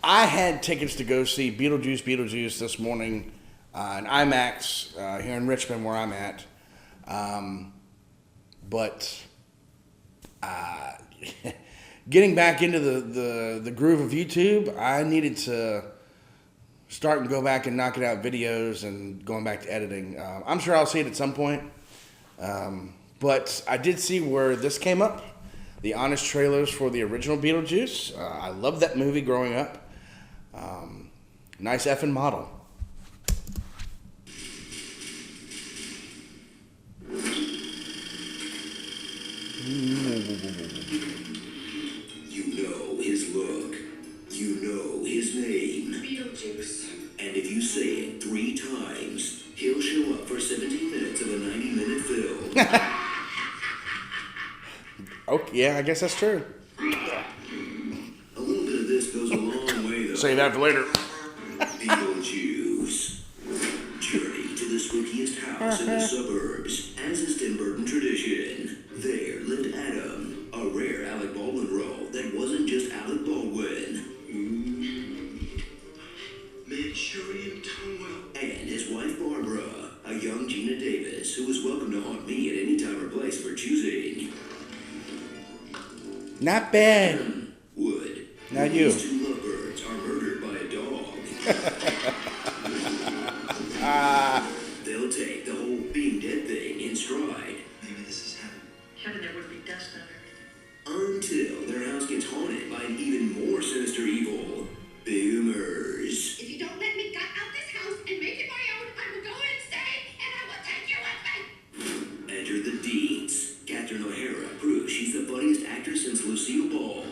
I had tickets to go see Beetlejuice this morning in IMAX here in Richmond, where I'm at. But getting back into the groove of YouTube, I needed to start and go back and knock it out videos and going back to editing. I'm sure I'll see it at some point. But I did see where this came up. The honest trailers for the original Beetlejuice. I loved that movie growing up. Nice effing model. You know his look. You know his name. Beetlejuice. And if you say it 3 times, he'll show up for 17 minutes of a 90-minute film. Okay, yeah, I guess that's true. A little bit of this goes a long way, though. Save that for later. Beetlejuice. Journey to the spookiest house in the suburbs, as is Tim Burton tradition. There lived Adam, a rare Alec Baldwin role that wasn't just Alec Baldwin. Manchurian tongue. And his wife Barbara, a young Gina Davis, who was welcome to haunt me at any time or place for choosing. Not bad. Wood. Not you. These 2 lovebirds are murdered by a dog. They'll take the whole being dead thing in stride. Maybe this is heaven. Heaven, there would be dust under. Until their house gets haunted by an even more sinister evil. Boomers. If you don't let me gut out this house and make it my own, I will go insane and I will take you with me. Enter the Deeds. Catherine O'Hara proves she's the funniest actress since Lucille Ball.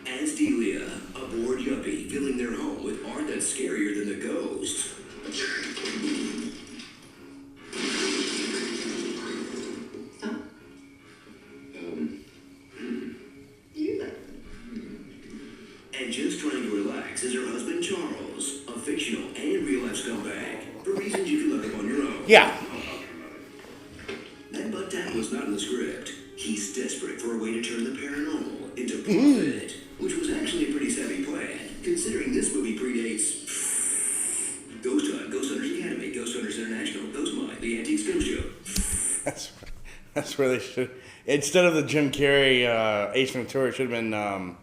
As Delia, a bored yuppie filling their home with art that's scarier than the ghost. Stop. You look. And just trying to relax is her husband Charles, a fictional and real-life scumbag, for reasons you can look up on your own. Yeah. That butt tap was not in the script. He's desperate for a way to turn the paranormal into profit, which was actually a pretty savvy plan, considering this movie predates Ghost Hunt, Ghost Hunters Academy, Ghost Hunters International, Ghost Mine, The Antiques Ghost Show. That's where they should. Instead of the Jim Carrey Ace Ventura, it should have been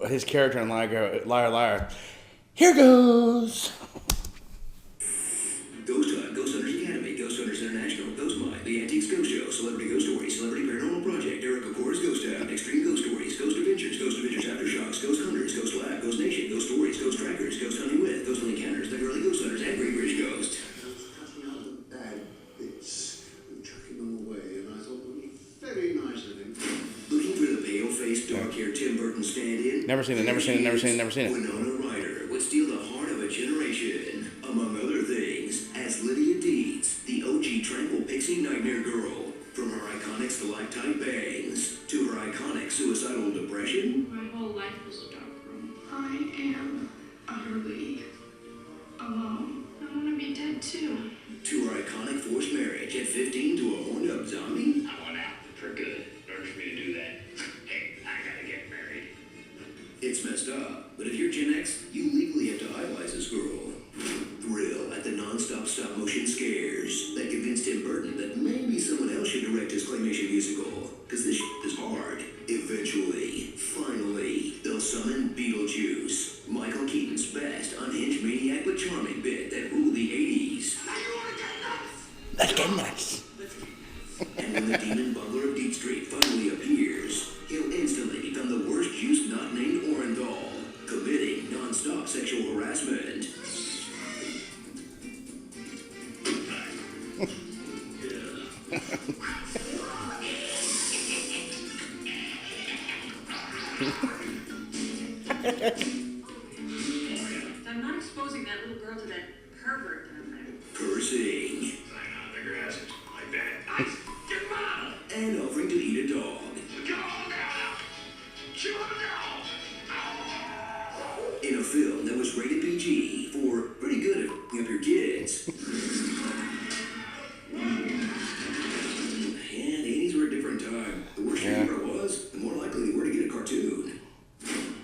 his character in Liar Liar. Here goes. Ghost Hunt, Ghost Hunters Academy, Ghost Hunters International, Ghost Mine, The Antiques Ghost Show, Celebrity Ghost Stories, Celebrity Paranormal Project, Eric Ocora's Ghost Town, Extreme Ghost Stories, Ghost Adventures Aftershocks, Ghost Hunters, Ghost Lab, Ghost Nation, Ghost Stories, Ghost Trackers, Ghost Hunting with, Ghost Encounters, The Girly Ghost Hunters, and Great British Ghost. Cutting out the bad bits and chucking them away, and I thought it was very nice of him. Looking for the pale-faced, dark-haired Tim Burton stand-in? Never seen it. Winona Ryder would steal the heart of a generation, among other things, as Lydia Deeds, the OG tranquil pixie nightmare girl. From her iconic stalactite bangs to her iconic suicidal depression. My whole life was a dark room. I am utterly alone. I want to be dead too. To her iconic forced marriage at 15 to a horned-up zombie. I want out for good. Urge me to do that. Hey, I gotta get married. It's messed up, but if you're Gen X, you legally have to idolize this girl. Thrill at the non-stop stop-motion scares that convinced Tim Burton that maybe someone else should direct his claymation musical, because this is hard. Eventually, finally, they'll summon Beetlejuice, Michael Keaton's best unhinged maniac but charming bit that ruled the 80s. Now you want to get nuts? Let's get nuts. And when the demon butler of Deep Street finally appears, he'll instantly become the worst juice not named Orenthal, committing non-stop sexual harassment. I'm not exposing that little girl to that pervert that I met. Cursing, Sign on the grass. My bad. Nice. Get him out. and offering to eat a dog. Come on now. Chew him down. In a film that was rated PG for pretty good at f***ing up your kids. Yeah, the 80s were a different time. The worse your hero was, the more likely they were to get a cartoon.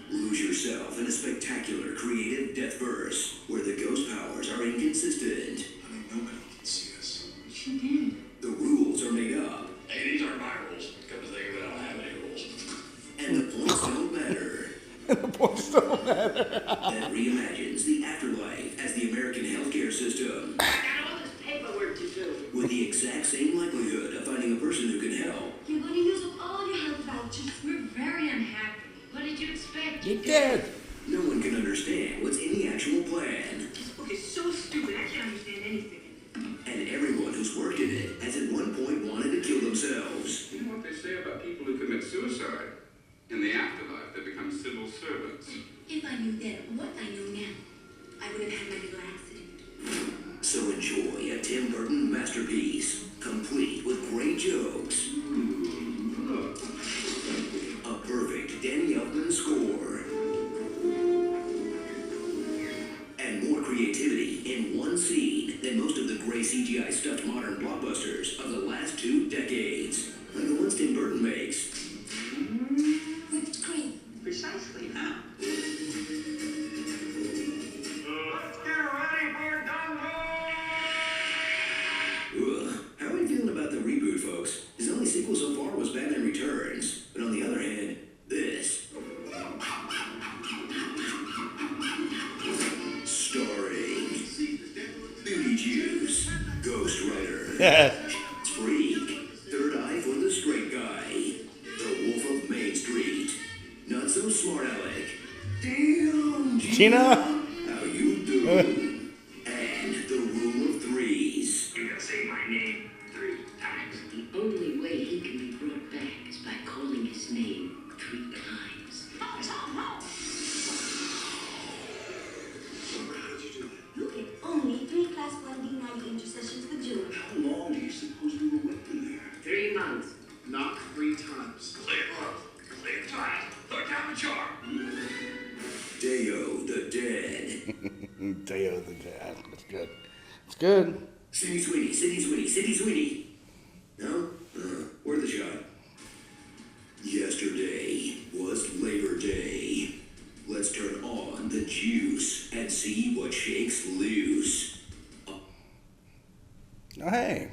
Lose yourself in a spectacular Too thin. The rules are made up, Hey, these aren't my rules. Come to think of it, I don't have any rules. and the points don't matter. The points don't matter. That reimagines the afterlife as the American healthcare system, I got all this paperwork to do. with the exact same likelihood of finding a person who can help. You're going to use up all your health vouchers. We're very unhappy. What did you expect? You did. No one can understand what's in the actual plan, This book is so stupid. I can't understand anything. and everyone who's worked in it has at one point wanted to kill themselves. You know what they say about people who commit suicide? In the afterlife, they become civil servants. If I knew then what I know now, I would have had my little accident. So enjoy a Tim Burton masterpiece, complete with great jokes, a perfect Danny Elfman score, and more creativity in one scene than most of the gray CGI stuffed modern blockbusters of the last 2 decades, like the ones Tim Burton makes. Whipped cream. Precisely, huh? Ugh. How are you feeling about the reboot, folks? His only sequel so far was Batman Returns. But on the other hand, this. Starring Beetlejuice, Ghost Rider, Freak, Third Eye for the Straight Guy, The Wolf of Main Street, Not So Smart Alec, Damn Gina. How you do? And The Rule of Threes. You're gonna say my name 3 times. The only way he can be brought back is by calling his name 3 times. How did you do that? Look at only 3 class 1 D90 intercessions for June. How long do you suppose we were waiting there? 3 months. Not 3 times. Say it once. Say it twice. Third time the charm. Deo the Dead. Deo the Dad. That's good. It's good. City Sweetie, City Sweetie, City Sweetie. No? Where's the shot? Yesterday was Labor Day. Let's turn on the juice and see what shakes loose. Oh, hey.